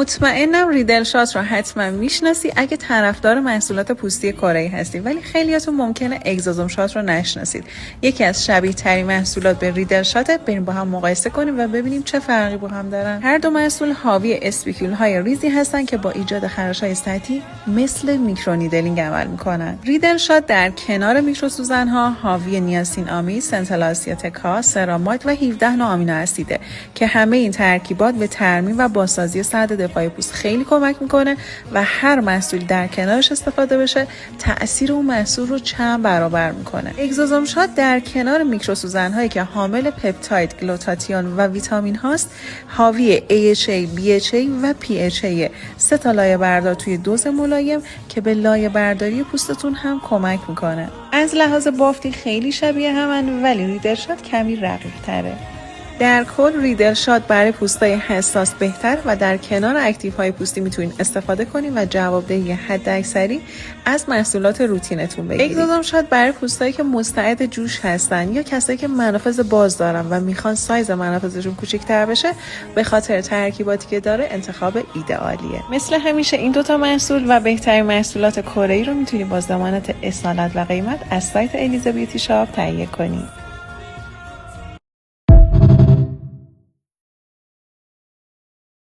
مطمئنم ریدل شات رو حتما میشناسی اگه طرفدار محصولات پوستی کره‌ای هستی، ولی خیلیاتون ممکنه اگزوزوم شات رو نشناسید. یکی از شبیه ترین محصولات به ریدل شات، بریم با هم مقایسه کنیم و ببینیم چه فرقی با هم دارن. هر دو محصول حاوی اسپیکول های ریزی هستن که با ایجاد خراش های سطحی مثل میکرونیدلینگ عمل میکنن. ریدل شات در کنار میکروسوزن ها حاوی نیاسین آمیز، سنتلاسیت کا، سراماید و 17 نوع آمینو اسیده که همه این ترکیبات به ترمیم و بازسازی سد دفاعی پوست خیلی کمک میکنه و هر محصول در کنارش استفاده بشه تأثیر اون محصول رو چند برابر میکنه. اگزوزوم شات در کنار میکروسوزن هایی که حامل پپتاید، گلوتاتیون و ویتامین هاست، حاوی AHA، BHA و PHA، 3 تا لایه بردار توی دوز ملایم که به لایه برداری پوستتون هم کمک میکنه. از لحاظ بافتی خیلی شبیه همن، ولی ریدل شات کمی رقیق تره. در کل ریدل شات برای پوستای حساس بهتر و در کنار اکتیو های پوستی میتونین استفاده کنین و جوابدهی حداکثری از محصولات روتینتون بگیرید. اگزوزوم شات برای پوستایی که مستعد جوش هستن یا کسایی که منافذ باز دارن و میخوان سایز منافذشون کوچیک‌تر بشه، به خاطر ترکیباتی که داره انتخاب ایدئالیه. مثل همیشه این دوتا محصول و بهترین محصولات کره‌ای رو میتونید با ضمانت اصالت و قیمت از سایت الیزا بیوتی شاپ تهیه کنید.